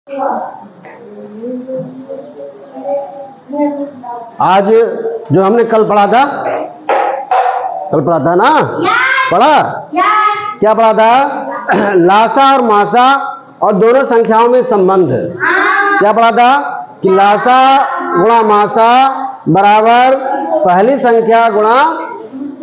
आज जो हमने कल पढ़ा था ना, पढ़ा क्या पढ़ा था? लासा और मासा और दोनों संख्याओं में संबंध। क्या पढ़ा था कि लासा गुणा मासा बराबर पहली संख्या गुणा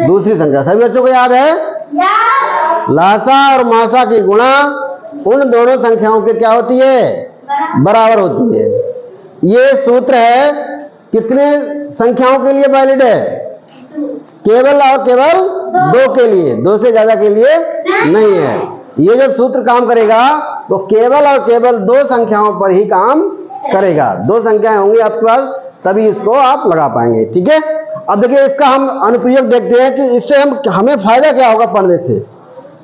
दूसरी संख्या। सभी बच्चों को याद है? लासा और मासा की गुणा उन दोनों संख्याओं के क्या होती है? बराबर होती है। ये सूत्र है कितने संख्याओं के लिए वैलिड है? केवल और केवल दो के लिए, दो से ज्यादा के लिए नहीं है। ये जो सूत्र काम करेगा वो केवल और केवल दो संख्याओं पर ही काम करेगा। दो संख्याएं होंगी आपके पास तभी इसको आप लगा पाएंगे। ठीक है, अब देखिए इसका हम अनुप्रयोग देखते हैं कि इससे हमें फायदा क्या होगा पढ़ने से।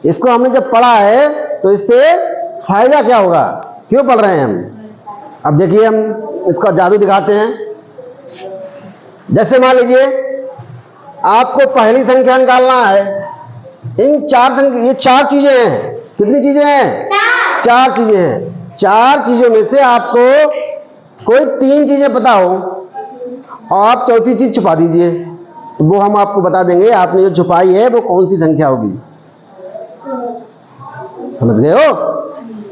इसको हमने जब पढ़ा है तो इससे फायदा क्या होगा, क्यों पढ़ रहे हैं हम। अब देखिए हम इसका जादू दिखाते हैं। जैसे मान लीजिए आपको पहली संख्या निकालना है। इन ये चार चीजें हैं। कितनी चीजें हैं? चार चीजें हैं। चार चीजों में से आपको कोई तीन चीजें पता हो और आप चौथी चीज छुपा दीजिए, तो वो हम आपको बता देंगे आपने जो छुपाई है वो कौन सी संख्या होगी। समझ गए हो?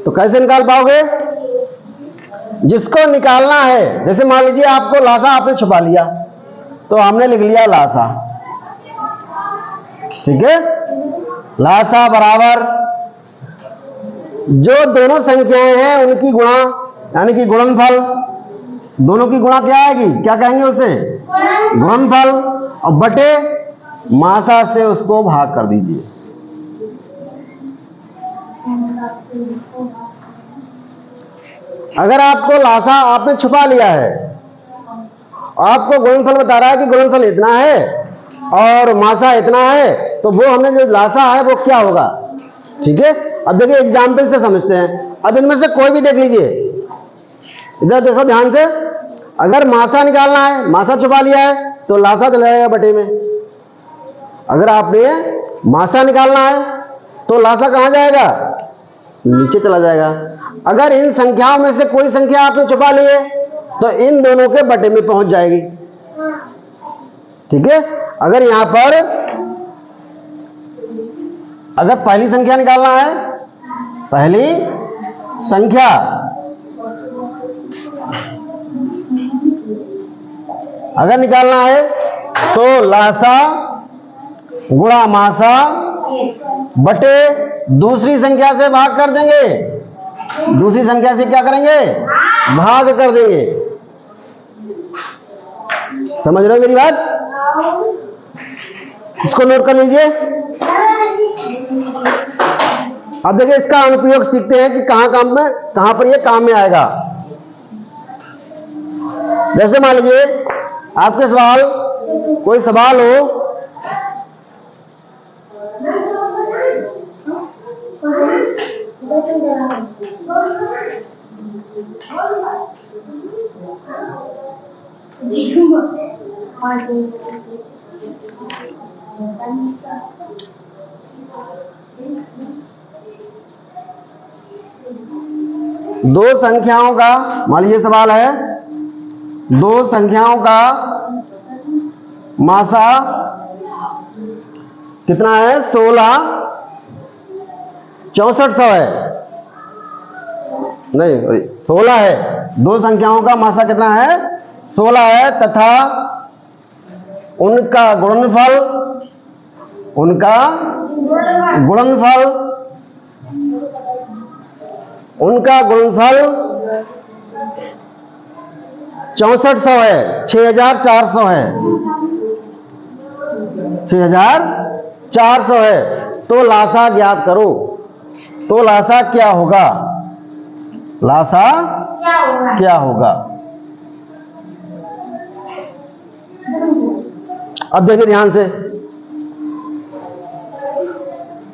तो कैसे निकाल पाओगे? जिसको निकालना है, जैसे मान लीजिए आपको लासा आपने छुपा लिया तो हमने लिख लिया लासा। ठीक है, लासा बराबर जो दोनों संख्याएं हैं उनकी गुणा यानी कि गुणनफल। दोनों की गुणा क्या आएगी? क्या कहेंगे उसे? गुणनफल। और बटे मासा से उसको भाग कर दीजिए। अगर आपको लासा आपने छुपा लिया है, आपको गुणनफल बता रहा है कि गुणनफल इतना है और मासा इतना है, तो वो हमने जो लासा है वो क्या होगा। ठीक है, अब देखिए एग्जाम्पल से समझते हैं। अब इनमें से कोई भी देख लीजिए, इधर देखो ध्यान से। अगर मासा निकालना है, मासा छुपा लिया है तो लासा चला जाएगा बटे में। अगर आपने मासा निकालना है तो लासा कहां जाएगा? नीचे चला जाएगा। अगर इन संख्याओं में से कोई संख्या आपने छुपा ली है तो इन दोनों के बटे में पहुंच जाएगी। ठीक है, अगर यहां पर अगर पहली संख्या निकालना है, पहली संख्या अगर निकालना है तो लासा गुणा मासा बटे दूसरी संख्या से भाग कर देंगे। दूसरी संख्या से क्या करेंगे? भाग कर देंगे। समझ रहे हो मेरी बात? इसको नोट कर लीजिए। अब देखिए इसका अनुप्रयोग सीखते हैं कि कहां पर ये काम में आएगा। जैसे मान लीजिए आपके कोई सवाल हो, दो संख्याओं का, मान लीजिए सवाल है दो संख्याओं का मासा कितना है? 16 6400 है। नहीं 16 है। दो संख्याओं का मासा कितना है? 16 है तथा उनका गुणनफल 6400 है, 6400 है, 6400 है। तो लासा ज्ञात करो। तो लासा क्या होगा? लासा क्या होगा? अब देखिए ध्यान से,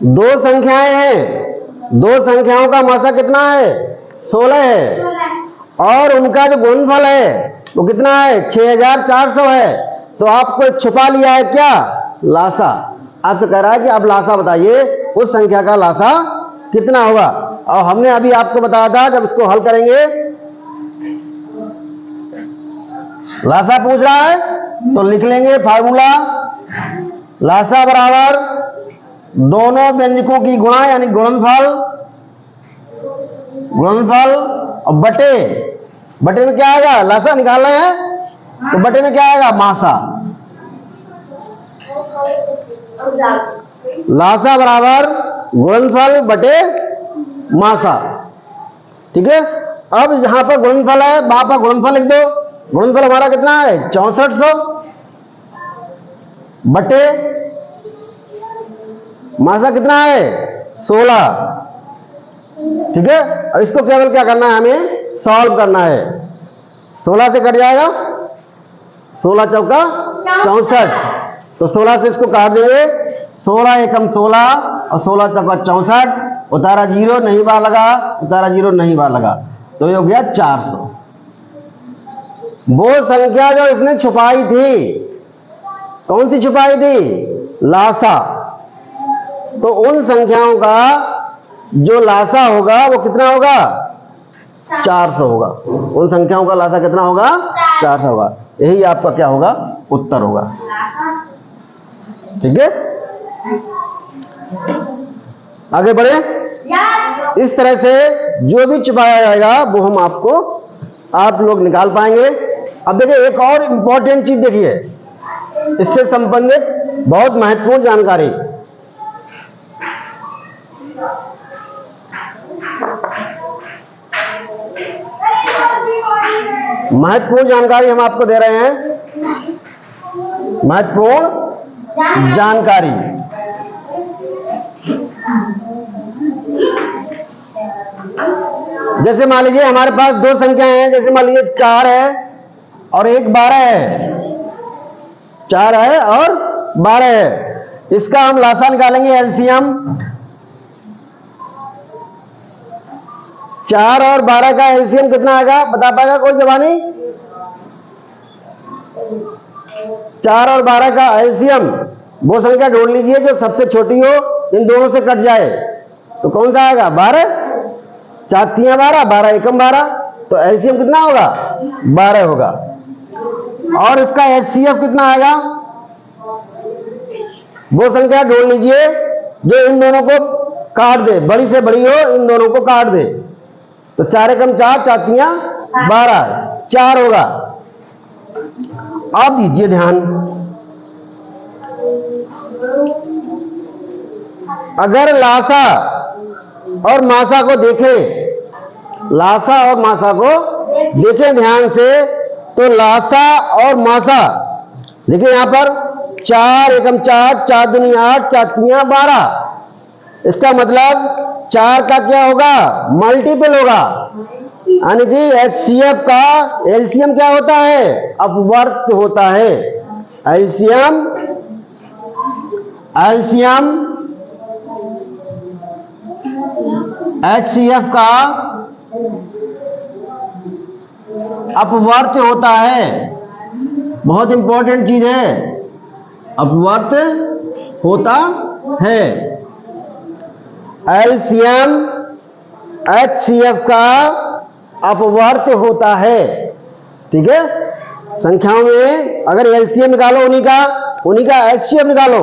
दो संख्याएं हैं, दो संख्याओं का मासा कितना है? 16 है और उनका जो गुणनफल है वो कितना है? 6400 है। तो आपको छुपा लिया है क्या? लासा। अब तो कह रहा है कि आप लासा बताइए, उस संख्या का लासा कितना होगा। और हमने अभी आपको बताया था जब इसको हल करेंगे, लासा पूछ रहा है तो लिख लेंगे फार्मूला, लासा बराबर दोनों व्यंजकों की गुणा यानी गुणनफल, और बटे, बटे में क्या आएगा, लासा निकाल रहे हैं तो बटे में क्या आएगा, मासा। लासा बराबर गुणनफल बटे मासा। ठीक है, अब यहां पर गुणनफल है, वहां पर गुणनफल लिख दो। गुणनफल हमारा कितना है 6400 बटे मासा कितना है 16। ठीक है, और इसको केवल क्या करना है, हमें सॉल्व करना है। 16 से कट जाएगा, 16 चौका 64, तो 16 से इसको काट देंगे, 16 एकम 16 और 16 चौका 64, उतारा 0 नहीं बार लगा, उतारा 0 नहीं बार लगा, तो ये हो गया 400। वो संख्या जो इसने छुपाई थी, कौन सी छुपाई थी, लासा, तो उन संख्याओं का जो लासा होगा वो कितना होगा 400 होगा। उन संख्याओं का लासा कितना होगा 400 होगा। यही आपका क्या होगा, उत्तर होगा। ठीक है, आगे बढ़े। इस तरह से जो भी छुपाया जाएगा वो हम आपको, आप लोग निकाल पाएंगे। अब देखिए एक और इंपॉर्टेंट चीज देखिए, इससे संबंधित बहुत महत्वपूर्ण जानकारी। महत्वपूर्ण जानकारी हम आपको दे रहे हैं, महत्वपूर्ण जानकारी। जैसे मान लीजिए हमारे पास दो संख्याएं हैं, जैसे मान लीजिए 4 है और एक 12 है, 4 है और 12 है, इसका हम लासा निकालेंगे एलसीएम। 4 और 12 का एलसीएम कितना आएगा, बता पाएगा कोई जवानी? 4 और 12 का एलसीएम वो संख्या ढूंढ लीजिए जो सबसे छोटी हो, इन दोनों से कट जाए, तो कौन सा आएगा 12, 4 3 12, 12 एकम 12, तो एलसीएम कितना होगा 12 होगा। और इसका एचसीएफ कितना आएगा, वो संख्या ढूंढ लीजिए जो इन दोनों को काट दे, बड़ी से बड़ी हो, इन दोनों को काट दे, तो 4 एकम 4, 4 3 12, 4 होगा। अब दीजिए ध्यान, अगर लासा और मासा को देखें, लासा और मासा को देखें ध्यान से, तो लासा और मासा देखिए यहां पर 4 एकम 4, 4 दूनी 8, 4 3 12, इसका मतलब 4 का क्या होगा, मल्टीपल होगा, यानी कि एचसीएफ का एलसीएम क्या होता है, अपवर्त होता है। एलसीएम एचसीएफ का अपवर्त होता है, बहुत इंपॉर्टेंट चीज है, अपवर्त होता है। एलसीएम एचसीएफ का अपवर्त होता है। ठीक है, संख्याओं में अगर एलसीएम निकालो उन्हीं का एचसीएफ निकालो,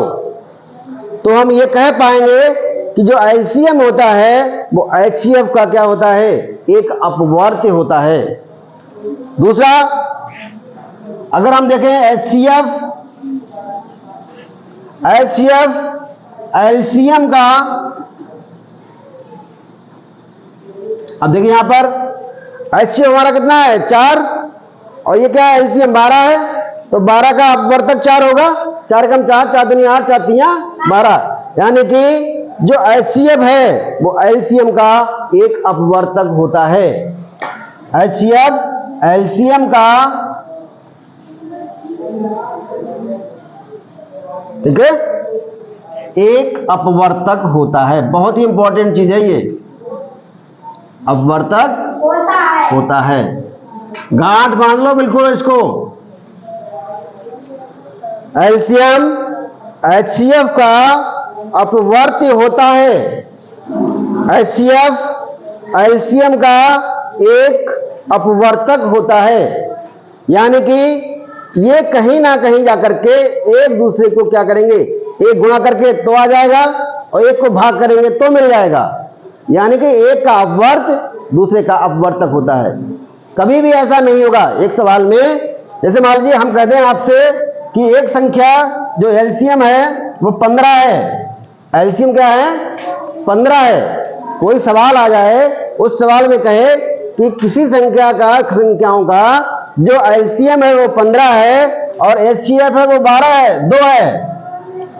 तो हम ये कह पाएंगे कि जो एलसीएम होता है वो एचसीएफ का क्या होता है, एक अपवर्त होता है। दूसरा, अगर हम देखें एचसीएफ एलसीएम का, अब देखिए यहां पर एचसीएफ हमारा कितना है 4, और ये क्या है एलसीएम 12 है, तो 12 का अपवर्तक 4 होगा, 4 एकम 4, 4 दूनी 8, 4 3 12, यानी कि जो एचसीएफ है वो एलसीएम का एक अपवर्तक होता है। एचसीएफ एलसीएम का, ठीक है, एक अपवर्तक होता है। बहुत ही इंपॉर्टेंट चीज है ये, अपवर्तक होता है। गांठ बांध लो बिल्कुल इसको। एलसीएम एचसीएफ का अपवर्त्य होता है। एचसीएफ एलसीएम का एक अपवर्तक होता है, यानी कि ये कहीं ना कहीं जाकर के एक दूसरे को क्या करेंगे, एक गुणा करके तो आ जाएगा और एक को भाग करेंगे तो मिल जाएगा, यानी कि एक का अपवर्त दूसरे का अपवर्तक होता है। कभी भी ऐसा नहीं होगा एक सवाल में। जैसे मान लीजिए हम कहते हैं आपसे कि एक संख्या जो एलसीएम है वो 15 है, एलसीएम क्या है, 15 है। कोई सवाल आ जाए, उस सवाल में कहे कि किसी संख्याओं का जो एलसीएम है वो 15 है और एचसीएफ है वो 12 है, 2 है,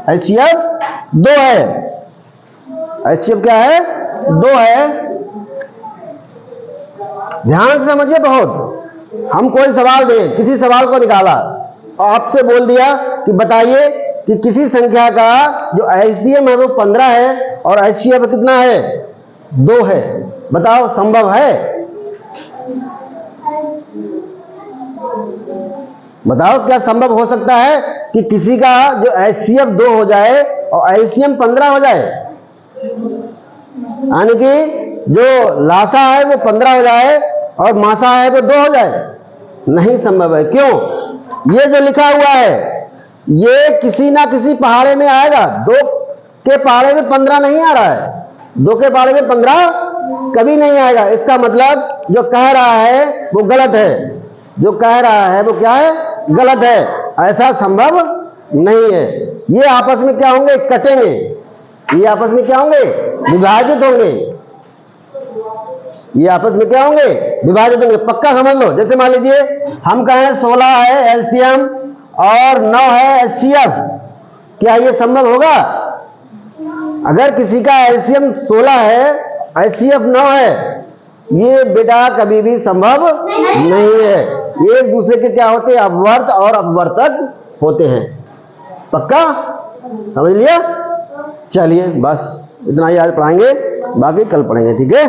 एचसीएफ 2 है, एचसीएफ क्या है, 2 है। ध्यान से समझिए बहुत। हम कोई सवाल दें, किसी सवाल को निकाला और आपसे बोल दिया कि बताइए कि किसी संख्या का जो एलसीएम है वो 15 है और एचसीएफ कितना है, 2 है। बताओ संभव है? बताओ क्या संभव हो सकता है कि किसी का जो एचसीएफ 2 हो जाए और एलसीएम 15 हो जाए, यानी कि जो लासा है वो 15 हो जाए और मासा है वो 2 हो जाए? नहीं संभव है। क्यों? ये जो लिखा हुआ है ये किसी ना किसी पहाड़े में आएगा। 2 के पहाड़े में 15 नहीं आ रहा है, 2 के पहाड़े में 15 कभी नहीं आएगा। इसका मतलब जो कह रहा है वो गलत है, जो कह रहा है वो क्या है, गलत है। ऐसा संभव नहीं है। ये आपस में क्या होंगे, कटेंगे। ये आपस में क्या होंगे, विभाजित होंगे। ये आपस में क्या होंगे, विभाजित होंगे। पक्का समझ लो। जैसे मान लीजिए हम कहें 16 है एलसीएम और 9 है एचसीएफ, क्या ये संभव होगा? अगर किसी का एलसीएम 16 है, एचसीएफ 9 है, ये बेटा कभी भी संभव नहीं है। ये एक दूसरे के क्या होते हैं, अपवर्त और अपवर्तक होते हैं। पक्का समझ लिया? चलिए बस इतना ही आज पढ़ाएंगे, बाकी कल पढ़ेंगे, ठीक है?